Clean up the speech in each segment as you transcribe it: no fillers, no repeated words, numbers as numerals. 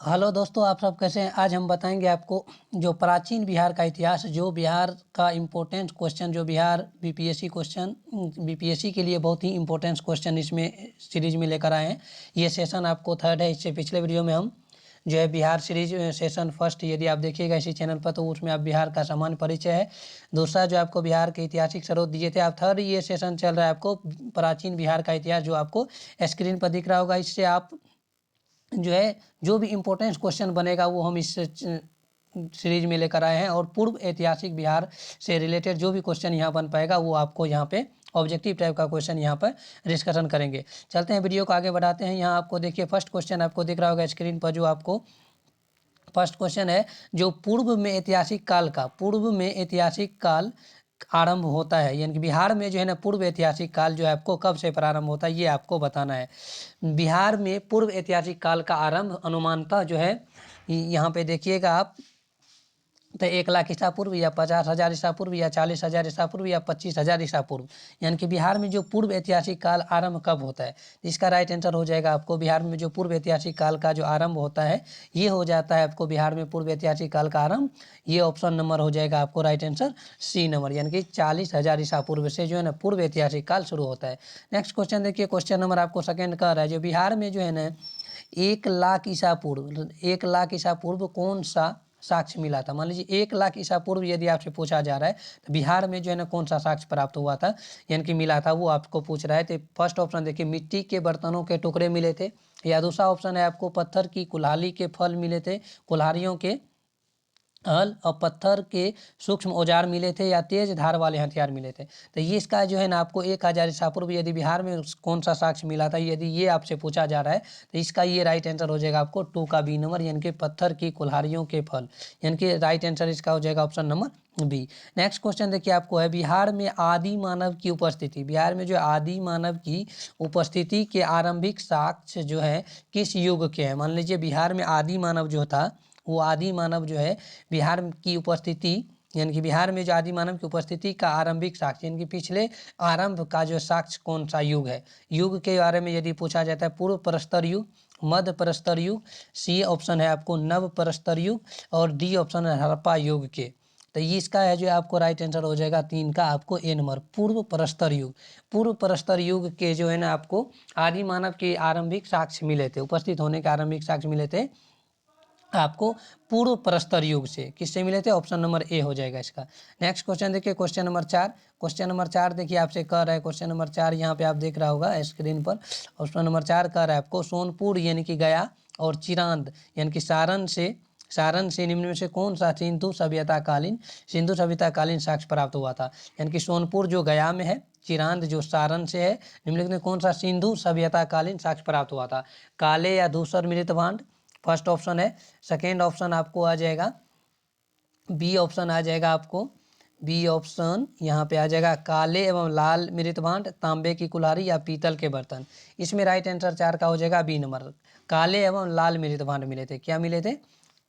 Hello दोस्तों, आप सब कैसे हैं। आज हम बताएंगे आपको जो प्राचीन बिहार का इतिहास, जो बिहार का इम्पोर्टेंट क्वेश्चन, जो बिहार बीपीएससी क्वेश्चन, बीपीएससी के लिए बहुत ही इम्पोर्टेंट क्वेश्चन इसमें सीरीज में लेकर आए हैं। ये सेशन आपको थर्ड है। इससे पिछले वीडियो में हम जो है बिहार सीरीज सेशन फर्स्ट, यदि आप देखिएगा इसी चैनल पर तो उसमें आप बिहार का सामान्य परिचय है। दूसरा जो आपको बिहार के ऐतिहासिक स्रोत दिए थे। आप थर्ड ये सेशन चल रहा है आपको प्राचीन बिहार का इतिहास, जो आपको स्क्रीन पर दिख रहा होगा। इससे आप जो है जो भी इम्पोर्टेंट क्वेश्चन बनेगा वो हम इस सीरीज में लेकर आए हैं, और पूर्व ऐतिहासिक बिहार से रिलेटेड जो भी क्वेश्चन यहाँ बन पाएगा वो आपको यहाँ पे ऑब्जेक्टिव टाइप का क्वेश्चन यहाँ पर डिस्कशन करेंगे। चलते हैं, वीडियो को आगे बढ़ाते हैं। यहाँ आपको देखिए फर्स्ट क्वेश्चन आपको दिख रहा होगा स्क्रीन पर। जो आपको फर्स्ट क्वेश्चन है, जो पूर्व में ऐतिहासिक काल आरंभ होता है, यानी कि बिहार में जो है ना पूर्व ऐतिहासिक काल जो है आपको कब से प्रारंभ होता है, ये आपको बताना है। बिहार में पूर्व ऐतिहासिक काल का आरंभ अनुमानतः जो है, यहाँ पे देखिएगा आप, तो 1 लाख ईसा पूर्व या 50,000 ईसा पूर्व या 40,000 ईसा पूर्व या 25,000 ईसा पूर्व, यानी कि बिहार में जो पूर्व ऐतिहासिक काल आरंभ कब होता है। इसका राइट आंसर हो जाएगा आपको, बिहार में जो पूर्व ऐतिहासिक काल का जो आरंभ होता है ये हो जाता है आपको बिहार में पूर्व ऐतिहासिक काल का आरंभ, ये ऑप्शन नंबर हो जाएगा आपको राइट आंसर सी नंबर, यानी कि 40,000 ईसा पूर्व से जो है ना पूर्व ऐतिहासिक काल शुरू होता है। नेक्स्ट क्वेश्चन देखिए, क्वेश्चन नंबर आपको सेकेंड कह रहा है, जो बिहार में जो है ना 1 लाख ईसा पूर्व, 1 लाख ईसा पूर्व कौन सा साक्ष्य मिला था। मान लीजिए 1 लाख ईसा पूर्व यदि आपसे पूछा जा रहा है तो बिहार में जो है ना कौन सा साक्ष्य प्राप्त हुआ था, यानी कि मिला था, वो आपको पूछ रहा है। तो फर्स्ट ऑप्शन देखिए, मिट्टी के बर्तनों के टुकड़े मिले थे, या दूसरा ऑप्शन है आपको पत्थर की कुल्हाड़ी के फल मिले थे, कुल्हाड़ियों के हल और पत्थर के सूक्ष्म औजार मिले थे, या तेज धार वाले हथियार मिले थे। तो ये इसका जो है ना आपको 1,000 ईसा पूर्व यदि बिहार में कौन सा साक्ष्य मिला था, यदि ये आपसे पूछा जा रहा है तो इसका ये राइट आंसर हो जाएगा आपको 2 का बी नंबर, यानी कि पत्थर की कुल्हाड़ियों के फल, यानी कि राइट आंसर इसका हो जाएगा option number B. Next question देखिए आपको है, बिहार में आदि मानव की उपस्थिति, बिहार में जो आदि मानव की उपस्थिति के आरंभिक साक्ष्य जो है किस युग के हैं। मान लीजिए बिहार में आदि मानव जो था, वो आदि मानव जो है बिहार की उपस्थिति, यानी कि बिहार में जो आदि मानव की उपस्थिति का आरंभिक साक्ष्य, यानी कि पिछले आरंभ का जो साक्ष्य कौन सा युग है, युग के बारे में यदि पूछा जाता है, पूर्व प्रस्तर युग, मध्य प्रस्तर युग, सी ऑप्शन है आपको नव प्रस्तर युग, और डी ऑप्शन है हड़प्पा युग के। तो ये इसका है जो आपको राइट आंसर हो जाएगा 3 का आपको ए नंबर, पूर्व प्रस्तर युग। पूर्व प्रस्तर युग के जो है ना आपको आदि मानव के आरंभिक साक्ष्य मिले थे, उपस्थित होने के आरंभिक साक्ष्य मिले थे आपको पूर्व प्रस्तर युग से। किससे मिले थे, ऑप्शन नंबर ए हो जाएगा इसका। नेक्स्ट क्वेश्चन देखिए, क्वेश्चन नंबर 4, क्वेश्चन नंबर 4 देखिए आपसे कह रहा है, क्वेश्चन नंबर 4 यहाँ पे आप देख रहा होगा स्क्रीन पर। ऑप्शन नंबर 4 कह रहा है आपको, सोनपुर यानी कि गया और चिरांद यानी कि सारण से निम्न में से कौन सा सिंधु सभ्यता कालीन साक्ष्य प्राप्त हुआ था। यानी कि सोनपुर जो गया में है, चिरांद जो सारण से है, निम्नलिखित में कौन सा सिंधु सभ्यता कालीन साक्ष्य प्राप्त हुआ था। काले या धूसर मिलित भांड फर्स्ट ऑप्शन है। सेकेंड ऑप्शन आपको आ जाएगा बी ऑप्शन आ जाएगा आपको, बी ऑप्शन यहाँ पे आ जाएगा काले एवं लाल मृत भांड, तांबे की कुल्हाड़ी या पीतल के बर्तन। इसमें राइट आंसर 4 का हो जाएगा बी नंबर, काले एवं लाल मृत भांड मिले थे। क्या मिले थे,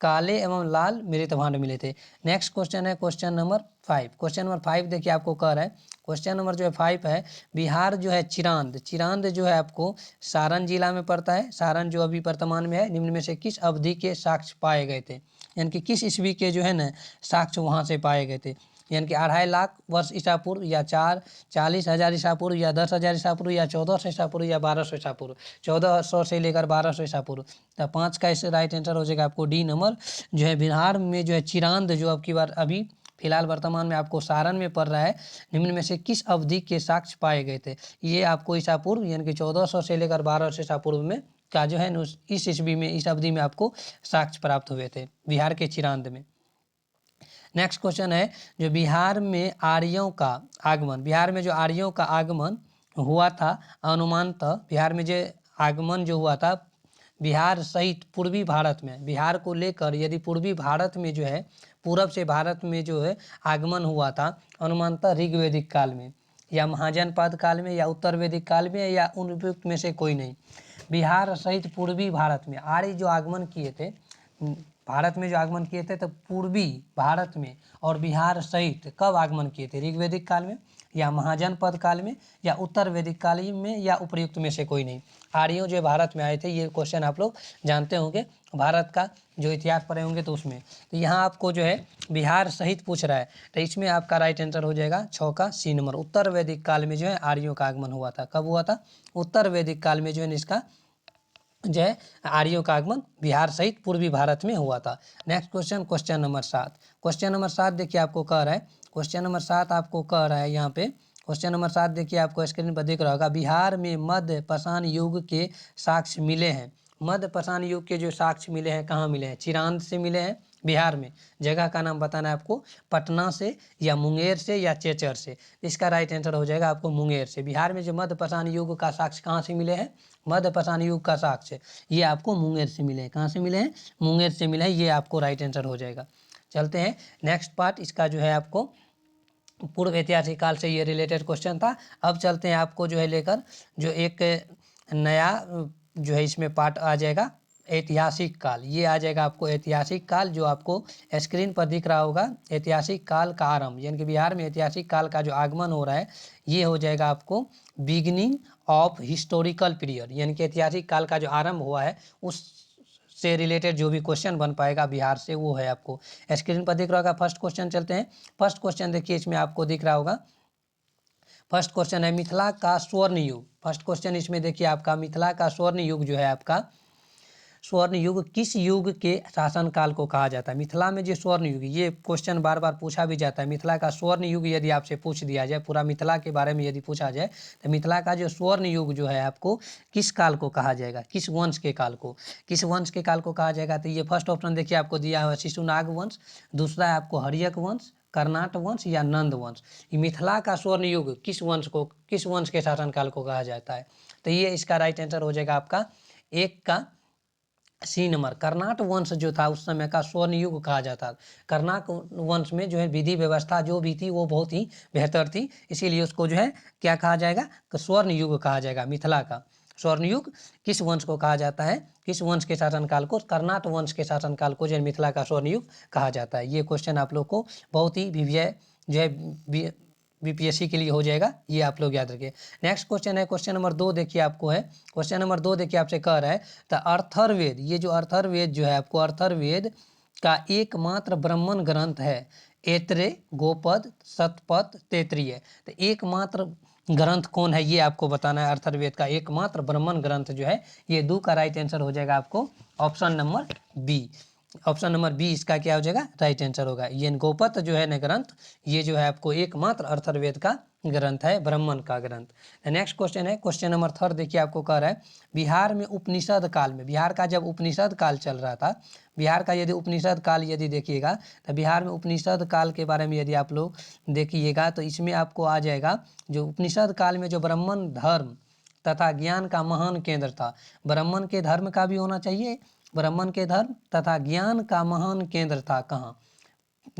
काले एवं लाल मृत भांड मिले थे। नेक्स्ट क्वेश्चन है क्वेश्चन नंबर 5, क्वेश्चन नंबर 5 देखिए आपको कह रहा है, क्वेश्चन नंबर जो है 5 है, बिहार जो है चिरांद जो है आपको सारण जिला में पड़ता है, सारण जो अभी वर्तमान में है, निम्न में से किस अवधि के साक्ष्य पाए गए थे, यानी कि किस ईस्वी के जो है ना साक्ष्य वहाँ से पाए गए थे। यानी कि 2.5 लाख वर्ष ईसा पूर्व, या 40,000 ईसा पूर्व, या 10,000 ईसा पूर्व, या 1400 ईसा पूर्व, या 1200 ईसा पूर्व, 1400 से लेकर 1200 ईसा पूर्व। तो 5 का इस राइट आंसर हो जाएगा आपको डी नंबर, जो है बिहार में जो है चिरांद जो अब की बार अभी फिलहाल वर्तमान में आपको सारण में पड़ रहा है, निम्न में से किस अवधि के साक्ष्य पाए गए थे। ये आपको ईसा पूर्व यानी कि 1400 से लेकर 1200 ईसा पूर्व में का जो है इस ईस्वी में, इस अवधि में आपको साक्ष्य प्राप्त हुए थे बिहार के चिरांद में। नेक्स्ट क्वेश्चन है, जो बिहार में आर्यों का आगमन, बिहार में जो आर्यों का आगमन हुआ था अनुमानतः, बिहार में जो आगमन जो हुआ था बिहार सहित पूर्वी भारत में, बिहार को लेकर यदि पूर्वी भारत में जो है, पूरब से भारत में जो है आगमन हुआ था अनुमानतः ऋग्वेदिक काल में, या महाजनपद काल में, या उत्तर वैदिक काल में, या उन में से कोई नहीं। बिहार सहित पूर्वी भारत में आर्य जो आगमन किए थे, भारत में जो आगमन किए थे, तो पूर्वी भारत में और बिहार सहित कब आगमन किए थे, ऋग्वेदिक काल में, या महाजनपद काल में या उत्तर वैदिक काल में या उपर्युक्त में से कोई नहीं। आर्यों जो भारत में आए थे, ये क्वेश्चन आप लोग जानते होंगे, भारत का जो इतिहास पढ़े होंगे तो उसमें। तो यहाँ आपको जो है बिहार सहित पूछ रहा है, तो इसमें आपका राइट आंसर हो जाएगा 6 का सी नंबर। उत्तर वैदिक काल में जो है आर्यों का आगमन हुआ था। कब हुआ था? उत्तर वैदिक काल में जो है इसका जो है आर्यों का आगमन बिहार सहित पूर्वी भारत में हुआ था। Next question, question number 7। Question number 7 देखिए आपको कह रहा है, क्वेश्चन नंबर 7 आपको कह रहा है यहाँ पे, क्वेश्चन नंबर 7 देखिए आपको स्क्रीन पर दिख रहा होगा, बिहार में मध्य पाषाण युग के साक्ष्य मिले हैं। मध्य पाषाण युग के जो साक्ष्य मिले हैं, कहाँ मिले हैं? चिरांद से मिले हैं बिहार में। जगह का नाम बताना है आपको, पटना से या मुंगेर से या चेचर से। इसका राइट आंसर हो जाएगा आपको मुंगेर से। बिहार में जो मध्य पाषाण युग का साक्ष्य कहाँ से मिले हैं? मध्य पाषाण युग का साक्ष्य ये आपको मुंगेर से मिले हैं। कहाँ से मिले हैं? मुंगेर से मिले हैं। ये आपको राइट आंसर हो जाएगा। चलते हैं नेक्स्ट पार्ट, इसका जो है आपको पूर्व ऐतिहासिक काल से ये रिलेटेड क्वेश्चन था। अब चलते हैं आपको जो है लेकर जो एक नया जो है इसमें पार्ट आ जाएगा, ऐतिहासिक काल। ये आ जाएगा आपको ऐतिहासिक काल, जो आपको स्क्रीन पर दिख रहा होगा, ऐतिहासिक काल का आरंभ, यानी कि बिहार में ऐतिहासिक काल का जो आगमन हो रहा है ये हो जाएगा आपको बिगिनिंग ऑफ हिस्टोरिकल पीरियड, यानी कि ऐतिहासिक काल का जो आरंभ हुआ है उस से रिलेटेड जो भी क्वेश्चन बन पाएगा बिहार से, वो है आपको स्क्रीन पर दिख रहा होगा। फर्स्ट क्वेश्चन चलते हैं। फर्स्ट क्वेश्चन देखिए, इसमें आपको दिख रहा होगा, फर्स्ट क्वेश्चन है मिथिला का स्वर्ण युग। फर्स्ट क्वेश्चन इसमें देखिए आपका, मिथिला का स्वर्ण युग जो है आपका, स्वर्ण युग किस युग के शासनकाल को कहा जाता है? मिथिला में जो स्वर्ण युग, ये क्वेश्चन बार बार पूछा भी जाता है। मिथिला का स्वर्ण युग यदि आपसे पूछ दिया जाए, पूरा मिथिला के बारे में यदि पूछा जाए, तो मिथिला का जो स्वर्ण युग जो है आपको किस काल को कहा जाएगा? किस वंश के काल को, किस वंश के काल को कहा जाएगा? तो ये फर्स्ट ऑप्शन देखिए आपको दिया हुआ है शिशुनाग वंश, दूसरा है आपको हर्यक वंश, कर्नाट वंश या नंद वंश। ये मिथिला का स्वर्ण युग किस वंश को, किस वंश के शासनकाल को कहा जाता है? तो ये इसका राइट आंसर हो जाएगा आपका 1 का सी नंबर। कर्नाट वंश जो था उस समय का स्वर्ण युग कहा जाता। कर्नाट वंश में जो है विधि व्यवस्था जो भी थी वो बहुत ही बेहतर थी, इसीलिए उसको जो है क्या कहा जाएगा? स्वर्ण युग कहा जाएगा। मिथिला का स्वर्ण युग किस वंश को कहा जाता है? किस वंश के शासनकाल को? कर्नाट वंश के शासनकाल को जो है मिथिला का स्वर्ण युग कहा जाता है। ये क्वेश्चन आप लोग को बहुत ही विजय जो है बीपीएससी के लिए हो जाएगा, ये आप लोग याद रखिए। नेक्स्ट क्वेश्चन है क्वेश्चन नंबर 2 देखिए आपको है, क्वेश्चन नंबर 2 देखिए आपसे कह रहा है, तो अर्थर्ववेद, ये जो अर्थर्ववेद जो है आपको, अर्थर्ववेद का एकमात्र ब्राह्मण ग्रंथ है ऐत्रेय, गोपद, शतपथ, तैत्तिरीय। तो एकमात्र ग्रंथ कौन है ये आपको बताना है। अर्थर्ववेद का एकमात्र ब्राह्मण ग्रंथ जो है, ये 2 का राइट आंसर हो जाएगा आपको option number B. Option number B इसका क्या हो जाएगा? राइट आंसर होगा। ये गोपत जो है न ग्रंथ, ये जो है आपको एकमात्र अर्थर्ववेद का ग्रंथ है, ब्राह्मण का ग्रंथ। नेक्स्ट क्वेश्चन है क्वेश्चन नंबर 3 देखिए आपको कह रहा है, बिहार में उपनिषद काल में, बिहार का जब उपनिषद काल चल रहा था, बिहार का यदि उपनिषद काल यदि देखिएगा, तो बिहार में उपनिषद काल के बारे में यदि आप लोग देखिएगा तो इसमें आपको आ जाएगा, जो उपनिषद काल में जो ब्राह्मण धर्म तथा ज्ञान का महान केंद्र था, ब्राह्मण के धर्म का भी होना चाहिए, ब्राह्मण के धर्म तथा ज्ञान का महान केंद्र था कहाँ?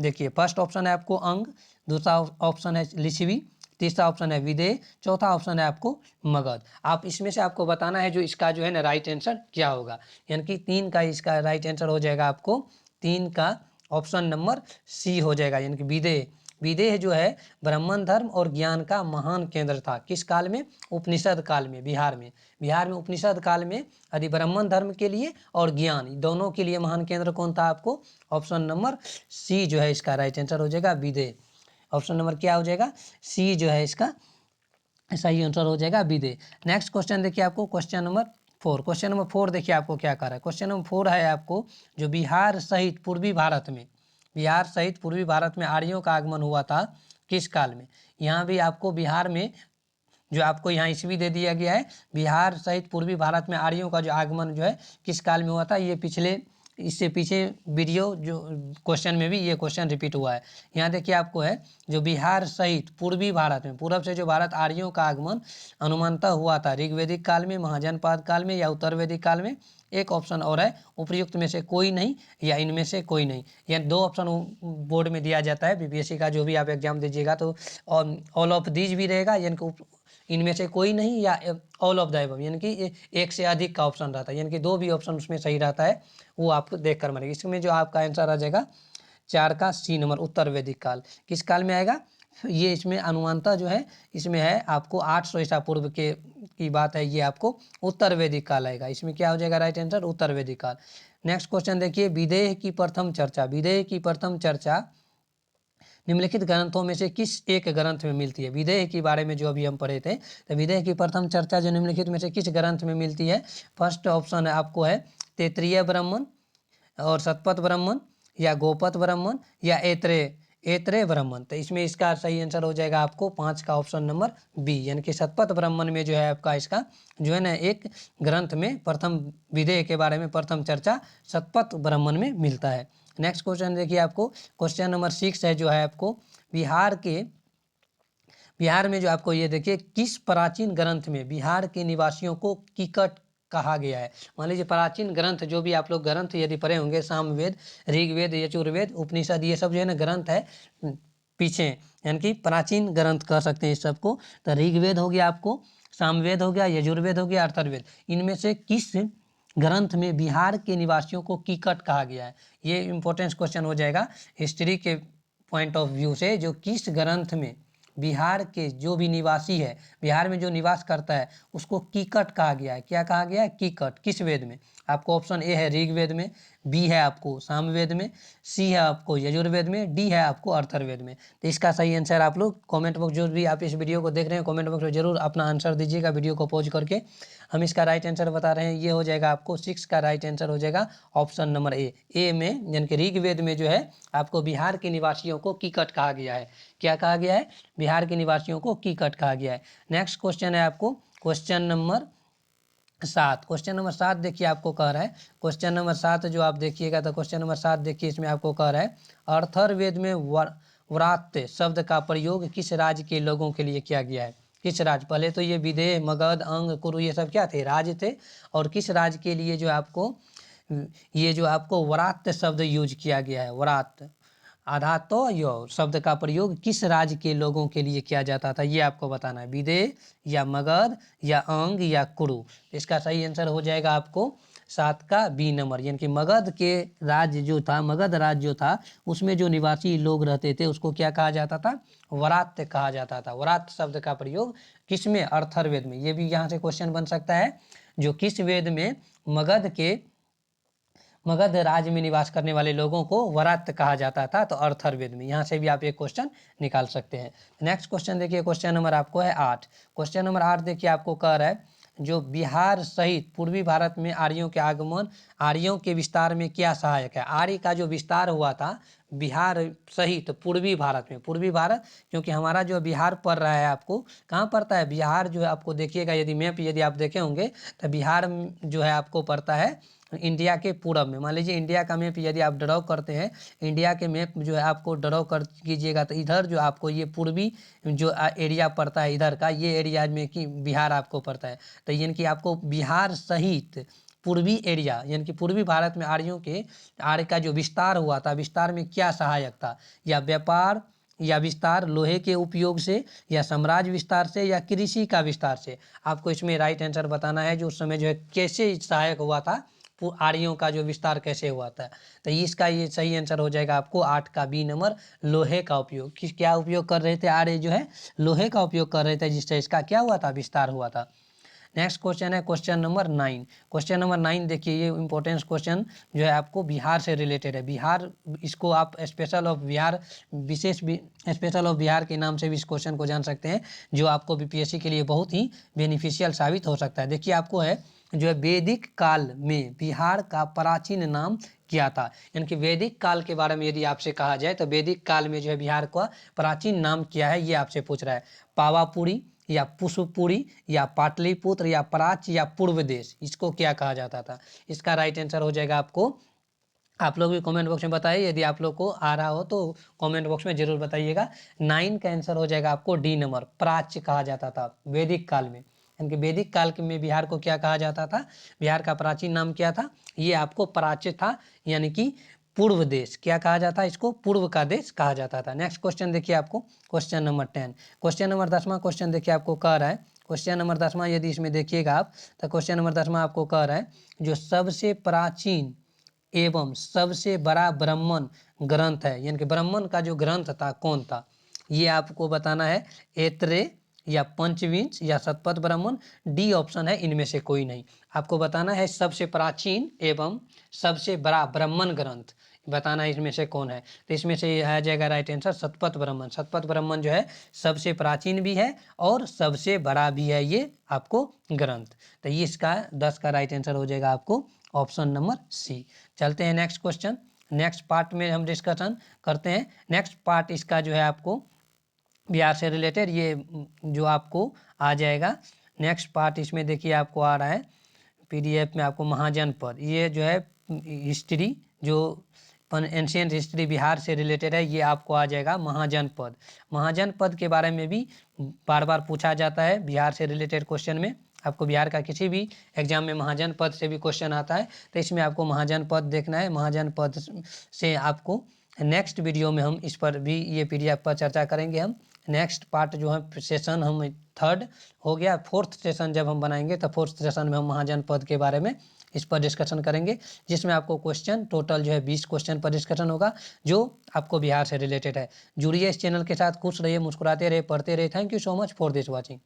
देखिए फर्स्ट ऑप्शन है आपको अंग, दूसरा ऑप्शन है लिच्छवी, तीसरा ऑप्शन है विदेह, चौथा ऑप्शन है आपको मगध। आप इसमें से आपको बताना है जो इसका जो है ना राइट आंसर क्या होगा, यानी कि 3 का इसका राइट आंसर हो जाएगा आपको 3 का ऑप्शन नंबर सी हो जाएगा, यानी कि विदेह। विदेह जो है ब्राह्मण धर्म और ज्ञान का महान केंद्र था, किस काल में? उपनिषद काल में। बिहार में, बिहार में उपनिषद काल में यदि ब्राह्मण धर्म के लिए और ज्ञान दोनों के लिए महान केंद्र कौन था आपको? ऑप्शन नंबर सी जो है इसका राइट आंसर हो जाएगा विदेह। ऑप्शन नंबर क्या हो जाएगा? सी जो है इसका सही आंसर हो जाएगा विदेह। नेक्स्ट क्वेश्चन देखिए आपको क्वेश्चन नंबर 4। क्वेश्चन नंबर 4 देखिए आपको क्या कर रहा है। क्वेश्चन नंबर 4 है आपको, जो बिहार सहित पूर्वी भारत में, बिहार सहित पूर्वी भारत में आर्यों का आगमन हुआ था किस काल में? यहाँ भी आपको बिहार में जो आपको यहाँ ईस्वी दे दिया गया है, बिहार सहित पूर्वी भारत में आर्यों का जो आगमन जो है किस काल में हुआ था, ये पिछले इससे पीछे वीडियो जो क्वेश्चन में भी ये क्वेश्चन रिपीट हुआ है। यहाँ देखिए आपको है, जो बिहार सहित पूर्वी भारत में, पूर्व से जो भारत आर्यों का आगमन अनुमानतः हुआ था ऋग्वैदिक काल में, महाजनपद काल में या उत्तर वैदिक काल में। एक ऑप्शन और है उपयुक्त में से कोई नहीं या इनमें से कोई नहीं, यह 2 ऑप्शन बोर्ड में दिया जाता है। बीपीएससी का जो भी आप एग्जाम दीजिएगा तो ऑल ऑफ दीज भी रहेगा, यानी कि इनमें से कोई नहीं या ऑल ऑफ द अबव, यानी कि एक से अधिक का ऑप्शन रहता है, यानी कि 2 भी ऑप्शन उसमें सही रहता है, वो आपको देख कर मारेगा। इसमें जो आपका आंसर आ जाएगा 4 का सी नंबर, उत्तर वैदिक काल। किस काल में आएगा? ये इसमें अनुमानतः जो है इसमें है आपको 800 ईसा पूर्व के की बात है, ये आपको उत्तर वैदिक काल आएगा। इसमें क्या हो जाएगा राइट आंसर, उत्तर वैदिक काल। नेक्स्ट क्वेश्चन देखिए, विदेह की प्रथम चर्चा, विदेह की प्रथम चर्चा निम्नलिखित ग्रंथों में से किस एक ग्रंथ में मिलती है। विदेह के बारे में जो अभी हम पढ़े थे, तो विदेह की प्रथम चर्चा जो निम्नलिखित में से किस ग्रंथ में मिलती है। फर्स्ट ऑप्शन है आपको है तैत्तिरीय ब्राह्मण और शतपथ ब्राह्मण या गोपथ ब्राह्मण या ऐत्रेय ब्राह्मण। तो इसमें इसका सही आंसर हो जाएगा आपको 5 का ऑप्शन नंबर बी, यानी कि शतपथ ब्राह्मण में जो है आपका इसका जो है ना एक ग्रंथ में प्रथम विदेह के बारे में प्रथम चर्चा शतपथ ब्राह्मण में मिलता है। नेक्स्ट क्वेश्चन देखिए आपको, क्वेश्चन नंबर 6 है जो है आपको बिहार में जो आपको ये देखिए किस प्राचीन ग्रंथ में बिहार के निवासियों को कीकट कहा गया है। मान लीजिए प्राचीन ग्रंथ जो भी आप लोग ग्रंथ यदि पढ़े होंगे, सामवेद, ऋग्वेद, यजुर्वेद, उपनिषद, ये सब जो है ना ग्रंथ है पीछे, यानी कि प्राचीन ग्रंथ कह सकते हैं इस सबको। तो ऋग्वेद हो गया आपको, सामवेद हो गया, यजुर्वेद हो गया, अथर्ववेद, इनमें से किस ग्रंथ में बिहार के निवासियों को कीकट कहा गया है। ये इंपॉर्टेंट क्वेश्चन हो जाएगा हिस्ट्री के पॉइंट ऑफ व्यू से, जो किस ग्रंथ में बिहार के जो भी निवासी है, बिहार में जो निवास करता है, उसको कीकट कहा गया है। क्या कहा गया है, कीकट। किस वेद में? आपको ऑप्शन ए है ऋग्वेद में, बी है आपको सामवेद में, सी है आपको यजुर्वेद में, डी है आपको अथर्ववेद में। तो इसका सही आंसर आप लोग कमेंट बॉक्स, जो भी आप इस वीडियो को देख रहे हैं, कमेंट बॉक्स में जरूर अपना आंसर दीजिएगा वीडियो को पॉज करके। हम इसका राइट आंसर बता रहे हैं, ये हो जाएगा आपको 6 का राइट आंसर हो जाएगा ऑप्शन नंबर ए में, यानी कि ऋग्वेद में जो है आपको बिहार के निवासियों को कीकट कहा गया है। क्या कहा गया है? बिहार के निवासियों को कीकट कहा गया है। नेक्स्ट क्वेश्चन है आपको क्वेश्चन नंबर 7। क्वेश्चन नंबर 7 देखिए आपको कह रहा है, क्वेश्चन नंबर 7 जो आप देखिएगा तो क्वेश्चन नंबर 7 देखिए, इसमें आपको कह रहा है अथर्ववेद में व्रात्य शब्द का प्रयोग किस राज्य के लोगों के लिए किया गया है। किस राज्य? पहले तो ये विदेह, मगध, अंग, कुरु, ये सब क्या थे? राज्य थे। और किस राज्य के लिए जो आपको ये जो आपको व्रात्य शब्द यूज किया गया है, व्रात्य आधा तो यो शब्द का प्रयोग किस राज्य के लोगों के लिए किया जाता था, ये आपको बताना है। विदेह या मगध या अंग या कुरु। इसका सही आंसर हो जाएगा आपको 7 का बी नंबर, यानी कि मगध के राज्य जो था, मगध राज्य जो था, उसमें जो निवासी लोग रहते थे उसको क्या कहा जाता था? व्रात्य कहा जाता था। व्रात्य शब्द का प्रयोग किस में? अथर्ववेद में। ये भी यहाँ से क्वेश्चन बन सकता है, जो किस वेद में मगध राज्य में निवास करने वाले लोगों को व्रात्य कहा जाता था, तो अथर्ववेद में। यहाँ से भी आप एक क्वेश्चन निकाल सकते हैं। नेक्स्ट क्वेश्चन देखिए, क्वेश्चन नंबर आपको है 8। क्वेश्चन नंबर 8 देखिए आपको कह रहा है, जो बिहार सहित पूर्वी भारत में आर्यों के आगमन, आर्यों के विस्तार में क्या सहायक है। आर्य का जो विस्तार हुआ था बिहार सहित पूर्वी भारत में, पूर्वी भारत क्योंकि हमारा जो बिहार पड़ रहा है, आपको कहाँ पड़ता है बिहार? जो है आपको देखिएगा, यदि मैप यदि आप देखे होंगे तो बिहार जो है आपको पड़ता है इंडिया के पूरब में। मान लीजिए इंडिया का मैप यदि आप ड्रॉ करते हैं, इंडिया के मैप जो है आपको ड्रॉ कर कीजिएगा, तो इधर जो आपको ये पूर्वी जो एरिया पड़ता है इधर का, ये एरिया में कि बिहार आपको पड़ता है। तो यानी कि आपको बिहार सहित पूर्वी एरिया, यानी कि पूर्वी भारत में आर्य का जो विस्तार हुआ था, विस्तार में क्या सहायक था? या व्यापार या विस्तार, लोहे के उपयोग से, या साम्राज्य विस्तार से, या कृषि का विस्तार से। आपको इसमें राइट आंसर बताना है, जो उस समय जो है कैसे सहायक हुआ था, आर्यों का जो विस्तार कैसे हुआ था। तो इसका ये सही आंसर हो जाएगा आपको 8 का बी नंबर, लोहे का उपयोग। क्या उपयोग कर रहे थे आर्य? जो है लोहे का उपयोग कर रहे थे, जिससे इसका क्या हुआ था? विस्तार हुआ था। नेक्स्ट क्वेश्चन है क्वेश्चन नंबर 9। क्वेश्चन नंबर 9 देखिए, ये इंपॉर्टेंट क्वेश्चन जो है आपको बिहार से रिलेटेड है। बिहार, इसको आप special of Bihar, special of Bihar के नाम से भी इस क्वेश्चन को जान सकते हैं, जो आपको बीपीएससी के लिए बहुत ही बेनिफिशियल साबित हो सकता है। देखिए आपको है जो है वैदिक काल में बिहार का प्राचीन नाम क्या था। यानी कि वैदिक काल के बारे में यदि आपसे कहा जाए तो वैदिक काल में जो है बिहार का प्राचीन नाम क्या है, ये आपसे पूछ रहा है। पावापुरी या पुष्पपुरी या पाटलिपुत्र या प्राच्य या पूर्व देश, इसको क्या कहा जाता था? इसका राइट आंसर हो जाएगा आपको, आप लोग भी कमेंट बॉक्स में बताइए, यदि आप लोग को आ रहा हो तो कमेंट बॉक्स में जरूर बताइएगा। 9 का आंसर हो जाएगा आपको डी नंबर, प्राच्य कहा जाता था वैदिक काल में। यानी कि वैदिक काल में बिहार को क्या कहा जाता था? बिहार का प्राचीन नाम क्या था? ये आपको प्राच्य था, यानी कि पूर्व देश। क्या कहा जाता है इसको? पूर्व का देश कहा जाता था। नेक्स्ट क्वेश्चन देखिए आपको क्वेश्चन नंबर 10। क्वेश्चन नंबर 10वां क्वेश्चन देखिए आपको कह रहा है, क्वेश्चन नंबर 10वां यदि इसमें देखिएगा आप, तो क्वेश्चन नंबर 10वां आपको कह रहा है, जो सबसे प्राचीन एवं सबसे बड़ा ब्राह्मण ग्रंथ है, यानी कि ब्राह्मण का जो ग्रंथ था कौन था? ये आपको बताना है ऐत्रेय या पंचविंश या शतपथ ब्राह्मण। डी ऑप्शन है इनमें से कोई नहीं। आपको बताना है सबसे प्राचीन एवं सबसे बड़ा ब्राह्मण ग्रंथ, बताना है इसमें से कौन है। तो इसमें से आ जाएगा राइट आंसर शतपथ ब्राह्मण। शतपथ ब्राह्मण जो है सबसे प्राचीन भी है और सबसे बड़ा भी है ये आपको ग्रंथ। तो ये इसका 10 का राइट आंसर हो जाएगा आपको ऑप्शन नंबर सी। चलते हैं नेक्स्ट क्वेश्चन। नेक्स्ट पार्ट में हम डिस्कशन करते हैं। नेक्स्ट पार्ट इसका जो है आपको बिहार से रिलेटेड ये जो आपको आ जाएगा। नेक्स्ट पार्ट इसमें देखिए आपको आ रहा है पीडीएफ में आपको महाजनपद, ये जो है हिस्ट्री जो एंशियंट हिस्ट्री बिहार से रिलेटेड है, ये आपको आ जाएगा महाजनपद। महाजनपद के बारे में भी बार बार पूछा जाता है बिहार से रिलेटेड क्वेश्चन में। आपको बिहार का किसी भी एग्जाम में महाजनपद से भी क्वेश्चन आता है, तो इसमें आपको महाजनपद देखना है। महाजनपद से आपको नेक्स्ट वीडियो में हम इस पर भी ये पीडीएफ पर चर्चा करेंगे। हम नेक्स्ट पार्ट जो है सेशन हम थर्ड हो गया, फोर्थ सेशन जब हम बनाएंगे तो फोर्थ सेशन में हम महाजनपद के बारे में इस पर डिस्कशन करेंगे, जिसमें आपको क्वेश्चन टोटल जो है 20 क्वेश्चन पर डिस्कशन होगा जो आपको बिहार से रिलेटेड है। जुड़िए इस चैनल के साथ, खुश रहिए, मुस्कुराते रहिए, पढ़ते रहिए। Thank you so much for this watching.